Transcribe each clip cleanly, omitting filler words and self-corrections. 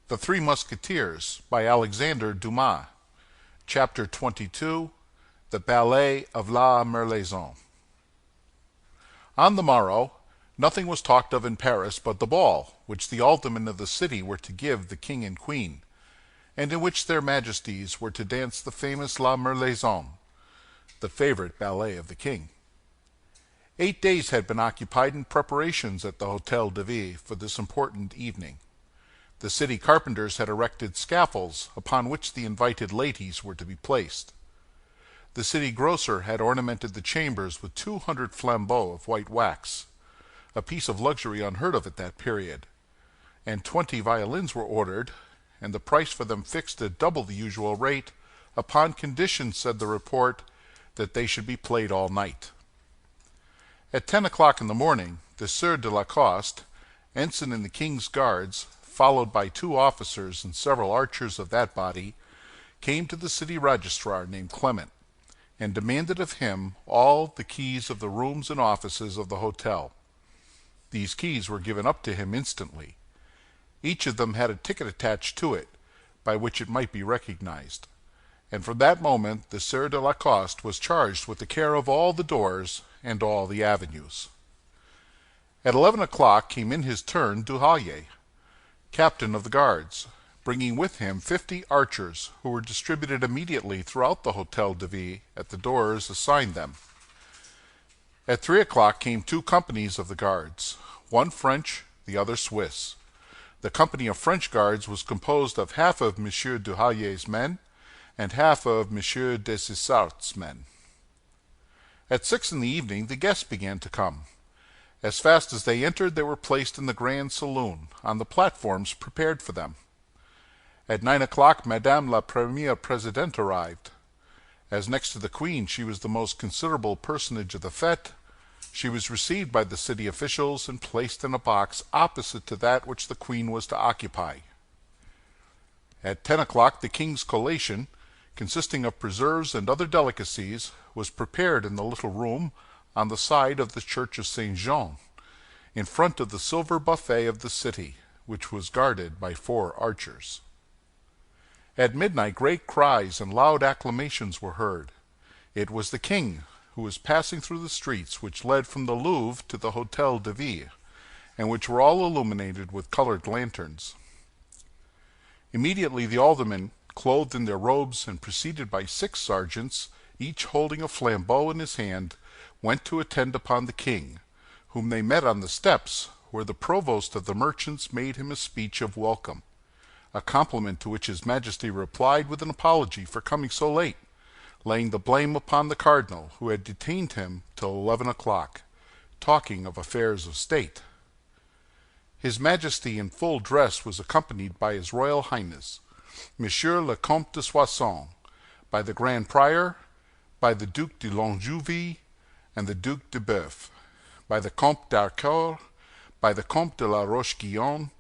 The Three Musketeers by Alexandre Dumas. Chapter 22. The Ballet of La Merlaison. On the morrow, nothing was talked of in Paris but the ball, which the aldermen of the city were to give the king and queen, and in which their majesties were to dance the famous La Merlaison, the favorite ballet of the king. 8 days had been occupied in preparations at the Hôtel de Ville for this important evening. The city carpenters had erected scaffolds upon which the invited ladies were to be placed. The city grocer had ornamented the chambers with 200 flambeaux of white wax, a piece of luxury unheard of at that period, and 20 violins were ordered, and the price for them fixed at double the usual rate, upon condition, said the report, that they should be played all night. At 10 o'clock in the morning, the Sieur de Lacoste, ensign in the king's guards, followed by 2 officers and several archers of that body, came to the city registrar named Clement, and demanded of him all the keys of the rooms and offices of the hotel. These keys were given up to him instantly. Each of them had a ticket attached to it, by which it might be recognized, and from that moment the Sieur de Lacoste was charged with the care of all the doors and all the avenues. At 11 o'clock came in his turn Duhallier, captain of the guards, bringing with him 50 archers, who were distributed immediately throughout the Hôtel de Ville at the doors assigned them. At 3 o'clock came 2 companies of the guards, one French, the other Swiss. The company of French guards was composed of half of Monsieur Duhallier's men and half of Monsieur Dessessart's men. At 6 in the evening the guests began to come. As fast as they entered, they were placed in the grand saloon, on the platforms prepared for them. At 9 o'clock, Madame la Première Présidente arrived. As next to the queen she was the most considerable personage of the fête, she was received by the city officials and placed in a box opposite to that which the queen was to occupy. At 10 o'clock the king's collation, consisting of preserves and other delicacies, was prepared in the little room on the side of the church of Saint-Jean, in front of the silver buffet of the city, which was guarded by 4 archers. At midnight great cries and loud acclamations were heard. It was the king, who was passing through the streets which led from the Louvre to the Hôtel de Ville, and which were all illuminated with colored lanterns. Immediately the aldermen, clothed in their robes and preceded by 6 sergeants, each holding a flambeau in his hand, went to attend upon the king, whom they met on the steps, where the provost of the merchants made him a speech of welcome, a compliment to which his majesty replied with an apology for coming so late, laying the blame upon the cardinal, who had detained him till 11 o'clock, talking of affairs of state. His majesty in full dress was accompanied by his royal highness, Monsieur le Comte de Soissons, by the Grand Prior, by the Duc de Longueville, and the Duc de Boeuf, by the Comte d'Harcourt, by the Comte de la Roche-Guyon,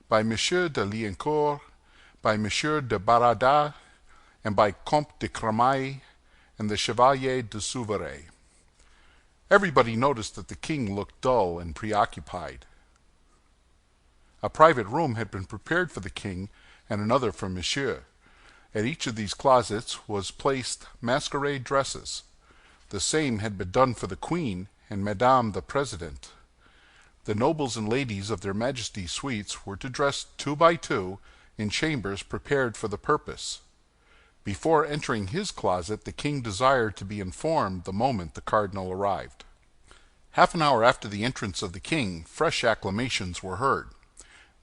by Monsieur de Liancourt, by Monsieur de Baradas, and by Comte de Cramail, and the Chevalier de Souveret. Everybody noticed that the king looked dull and preoccupied. A private room had been prepared for the king, and another for Monsieur. At each of these closets was placed masquerade dresses. The same had been done for the queen and Madame the President. The nobles and ladies of their Majesties' suites were to dress 2 by 2 in chambers prepared for the purpose. Before entering his closet the king desired to be informed the moment the cardinal arrived. Half an hour after the entrance of the king, fresh acclamations were heard.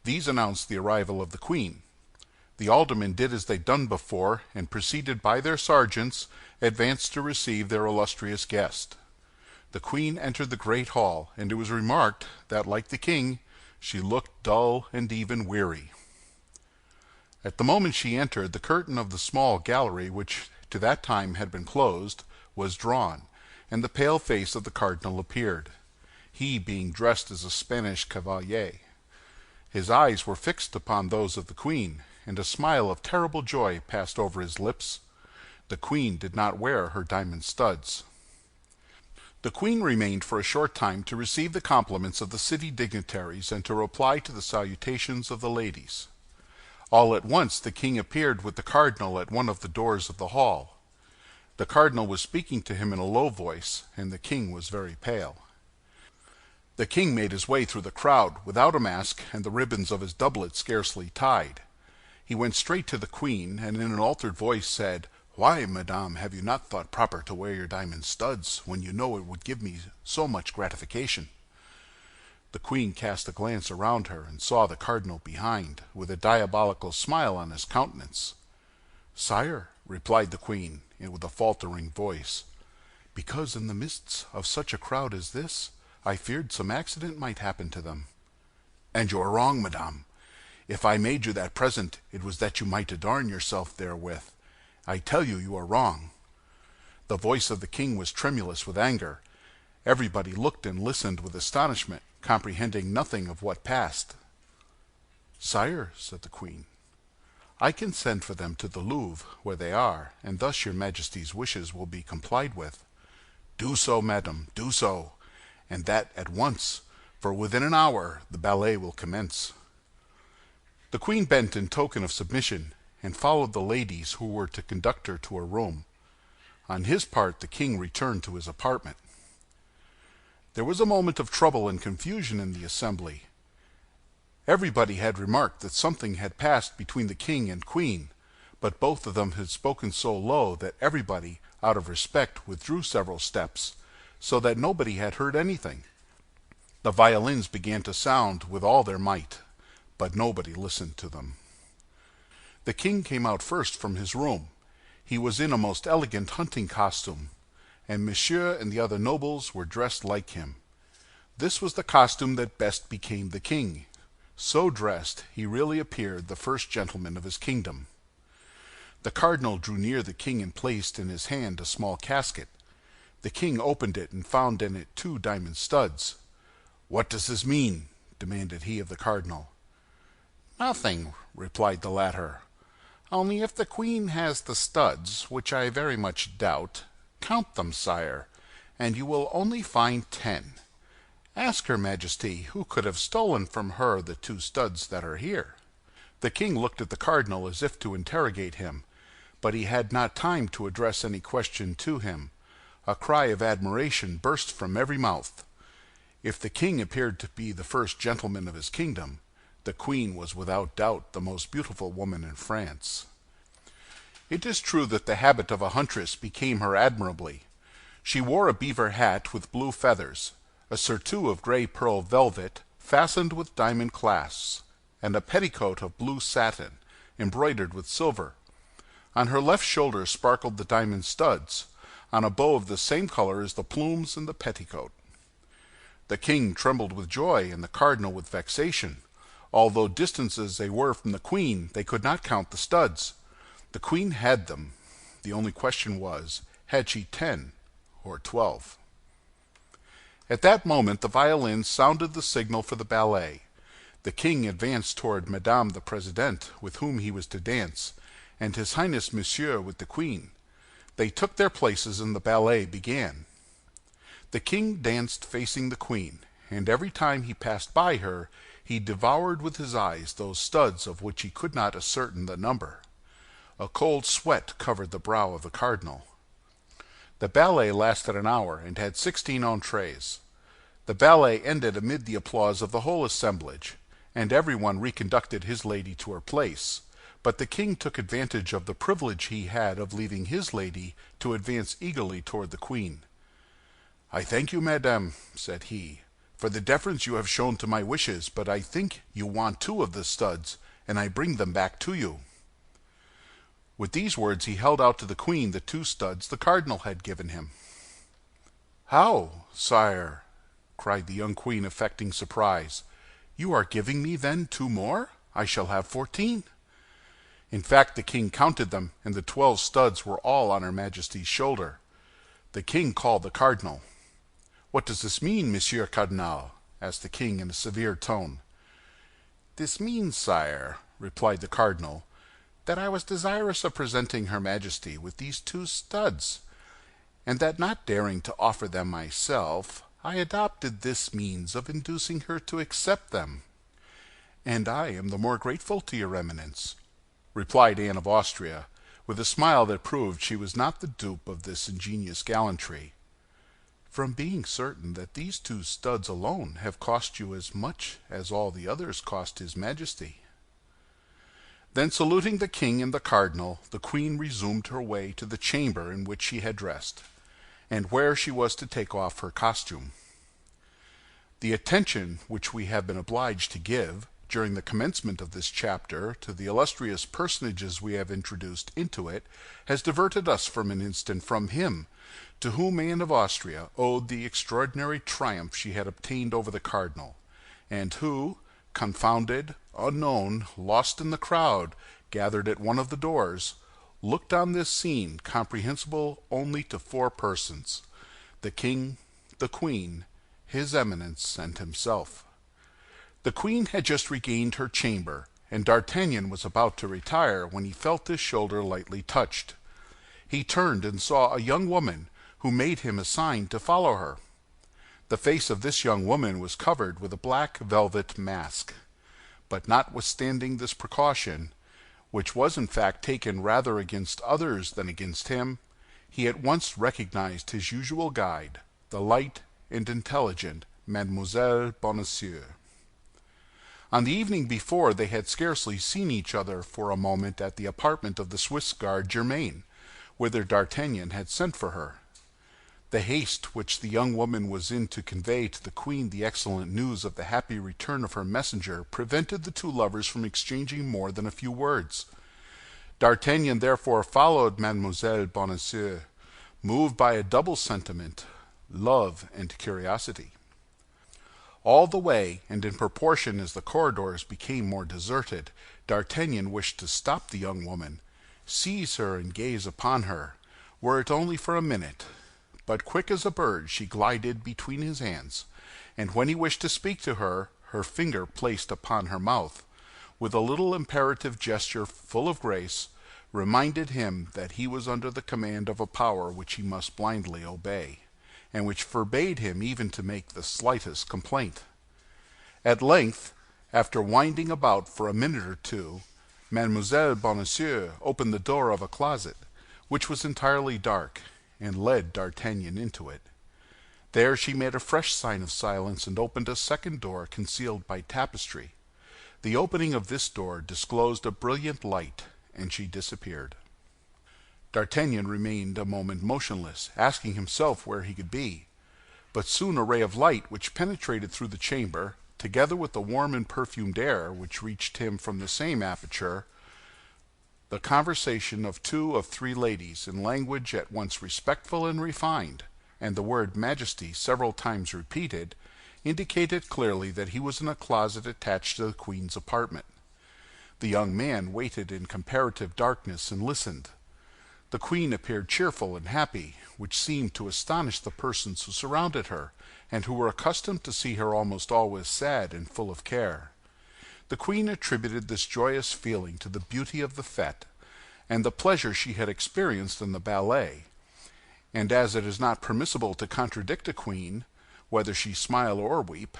These announced the arrival of the queen. The aldermen did as they'd done before, and preceded by their sergeants, advanced to receive their illustrious guest. The queen entered the great hall, and it was remarked that, like the king, she looked dull and even weary. At the moment she entered, the curtain of the small gallery, which to that time had been closed, was drawn, and the pale face of the cardinal appeared, he being dressed as a Spanish cavalier. His eyes were fixed upon those of the queen, and a smile of terrible joy passed over his lips. The queen did not wear her diamond studs. The queen remained for a short time to receive the compliments of the city dignitaries and to reply to the salutations of the ladies. All at once the king appeared with the cardinal at one of the doors of the hall. The cardinal was speaking to him in a low voice, and the king was very pale. The king made his way through the crowd without a mask and the ribbons of his doublet scarcely tied. He went straight to the queen, and in an altered voice said, "Why, madame, have you not thought proper to wear your diamond studs, when you know it would give me so much gratification?" The queen cast a glance around her, and saw the cardinal behind, with a diabolical smile on his countenance. "Sire," replied the queen, with a faltering voice, "because in the midst of such a crowd as this, I feared some accident might happen to them." "And you are wrong, madame. If I made you that present, it was that you might adorn yourself therewith. I tell you, you are wrong." The voice of the king was tremulous with anger. Everybody looked and listened with astonishment, comprehending nothing of what passed. "Sire," said the queen, "I can send for them to the Louvre, where they are, and thus your majesty's wishes will be complied with." "Do so, madam, do so, and that at once, for within an hour the ballet will commence." The queen bent in token of submission, and followed the ladies who were to conduct her to her room. On his part, the king returned to his apartment. There was a moment of trouble and confusion in the assembly. Everybody had remarked that something had passed between the king and queen, but both of them had spoken so low that everybody, out of respect, withdrew several steps, so that nobody had heard anything. The violins began to sound with all their might, but nobody listened to them. The king came out first from his room. He was in a most elegant hunting costume, and Monsieur and the other nobles were dressed like him. This was the costume that best became the king. So dressed, he really appeared the first gentleman of his kingdom. The cardinal drew near the king and placed in his hand a small casket. The king opened it and found in it 2 diamond studs. "What does this mean?" demanded he of the cardinal. "Nothing," replied the latter. "Only if the queen has the studs, which I very much doubt, count them, sire, and you will only find 10. Ask her majesty who could have stolen from her the 2 studs that are here." The king looked at the cardinal as if to interrogate him, but he had not time to address any question to him. A cry of admiration burst from every mouth. If the king appeared to be the first gentleman of his kingdom, the queen was without doubt the most beautiful woman in France. It is true that the habit of a huntress became her admirably. She wore a beaver hat with blue feathers, a surtout of gray pearl velvet fastened with diamond clasps, and a petticoat of blue satin, embroidered with silver. On her left shoulder sparkled the diamond studs, on a bow of the same color as the plumes in the petticoat. The king trembled with joy, and the cardinal with vexation. Although distant as they were from the queen, they could not count the studs. The queen had them. The only question was, had she 10 or 12? At that moment the violins sounded the signal for the ballet. The king advanced toward Madame the Presidente, with whom he was to dance, and His Highness Monsieur with the queen. They took their places, and the ballet began. The king danced facing the queen, and every time he passed by her, he devoured with his eyes those studs of which he could not ascertain the number. A cold sweat covered the brow of the cardinal. The ballet lasted an hour, and had 16 entrées. The ballet ended amid the applause of the whole assemblage, and everyone reconducted his lady to her place, but the king took advantage of the privilege he had of leaving his lady to advance eagerly toward the queen. "I thank you, madame," said he, "for the deference you have shown to my wishes, but I think you want 2 of the studs, and I bring them back to you." With these words he held out to the queen the 2 studs the cardinal had given him. "How, sire?" cried the young queen, affecting surprise. "You are giving me, then, 2 more? I shall have 14." In fact, the king counted them, and the 12 studs were all on her majesty's shoulder. The king called the cardinal. "What does this mean, Monsieur Cardinal?" asked the king in a severe tone. "This means, sire," replied the cardinal, "that I was desirous of presenting her majesty with these 2 studs, and that not daring to offer them myself, I adopted this means of inducing her to accept them." "And I am the more grateful to your eminence," replied Anne of Austria, with a smile that proved she was not the dupe of this ingenious gallantry, "from being certain that these two studs alone have cost you as much as all the others cost his majesty." Then saluting the king and the cardinal, the queen resumed her way to the chamber in which she had dressed, and where she was to take off her costume. The attention which we have been obliged to give, during the commencement of this chapter, to the illustrious personages we have introduced into it, has diverted us for an instant from him to whom Anne of Austria owed the extraordinary triumph she had obtained over the cardinal, and who, confounded, unknown, lost in the crowd gathered at one of the doors, looked on this scene comprehensible only to four persons: the king, the queen, his eminence, and himself. The queen had just regained her chamber, and D'Artagnan was about to retire when he felt his shoulder lightly touched. He turned and saw a young woman who made him a sign to follow her. The face of this young woman was covered with a black velvet mask, but notwithstanding this precaution, which was in fact taken rather against others than against him, he at once recognized his usual guide, the light and intelligent Mademoiselle Bonacieux. On the evening before, they had scarcely seen each other for a moment at the apartment of the Swiss guard Germain, whither D'Artagnan had sent for her. The haste which the young woman was in to convey to the queen the excellent news of the happy return of her messenger prevented the two lovers from exchanging more than a few words. D'Artagnan therefore followed Mademoiselle Bonacieux, moved by a double sentiment, love and curiosity. All the way, and in proportion as the corridors became more deserted, D'Artagnan wished to stop the young woman, seize her and gaze upon her, were it only for a minute. But quick as a bird she glided between his hands, and when he wished to speak to her, her finger placed upon her mouth, with a little imperative gesture full of grace, reminded him that he was under the command of a power which he must blindly obey, and which forbade him even to make the slightest complaint. At length, after winding about for a minute or two, Mademoiselle Bonacieux opened the door of a closet, which was entirely dark, and led D'Artagnan into it. There she made a fresh sign of silence and opened a second door concealed by tapestry. The opening of this door disclosed a brilliant light, and she disappeared. D'Artagnan remained a moment motionless, asking himself where he could be. But soon a ray of light which penetrated through the chamber, together with the warm and perfumed air which reached him from the same aperture, the conversation of two of three ladies in language at once respectful and refined, and the word majesty several times repeated, indicated clearly that he was in a closet attached to the queen's apartment. The young man waited in comparative darkness and listened. The queen appeared cheerful and happy, which seemed to astonish the persons who surrounded her, and who were accustomed to see her almost always sad and full of care. The queen attributed this joyous feeling to the beauty of the fête, and the pleasure she had experienced in the ballet, and as it is not permissible to contradict a queen, whether she smile or weep,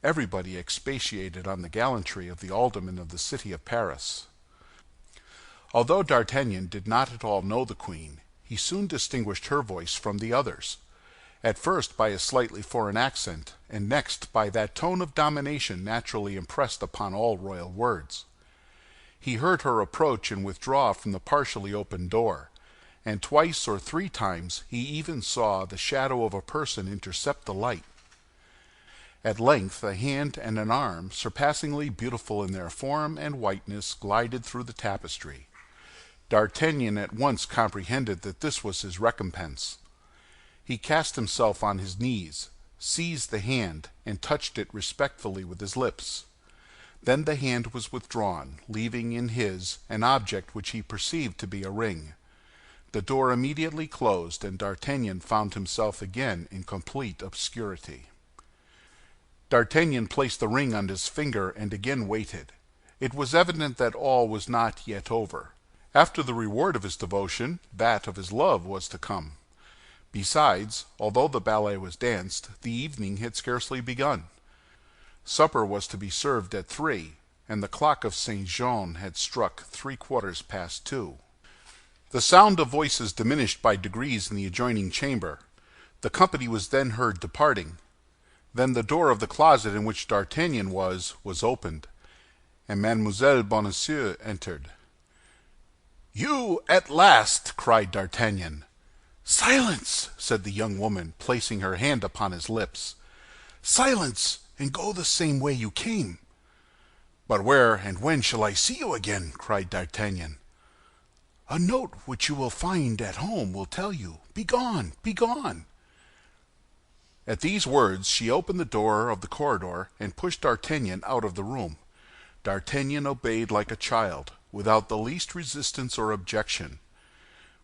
everybody expatiated on the gallantry of the aldermen of the city of Paris. Although D'Artagnan did not at all know the queen, he soon distinguished her voice from the others, at first by a slightly foreign accent, and next by that tone of domination naturally impressed upon all royal words. He heard her approach and withdraw from the partially opened door, and twice or three times he even saw the shadow of a person intercept the light. At length a hand and an arm, surpassingly beautiful in their form and whiteness, glided through the tapestry. D'Artagnan at once comprehended that this was his recompense. He cast himself on his knees, seized the hand, and touched it respectfully with his lips. Then the hand was withdrawn, leaving in his an object which he perceived to be a ring. The door immediately closed, and D'Artagnan found himself again in complete obscurity. D'Artagnan placed the ring on his finger and again waited. It was evident that all was not yet over. After the reward of his devotion, that of his love was to come. Besides, although the ballet was danced, the evening had scarcely begun. Supper was to be served at 3, and the clock of St. Jean had struck 2:15. The sound of voices diminished by degrees in the adjoining chamber. The company was then heard departing. Then the door of the closet in which D'Artagnan was opened, and Mademoiselle Bonacieux entered. "You at last!" cried D'Artagnan. "Silence!" said the young woman, placing her hand upon his lips. "Silence, and go the same way you came." "But where and when shall I see you again?" cried D'Artagnan. "A note which you will find at home will tell you. Begone, begone!" At these words she opened the door of the corridor and pushed D'Artagnan out of the room. D'Artagnan obeyed like a child, without the least resistance or objection,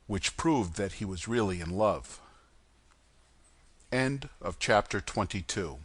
which proved that he was really in love. End of chapter 22.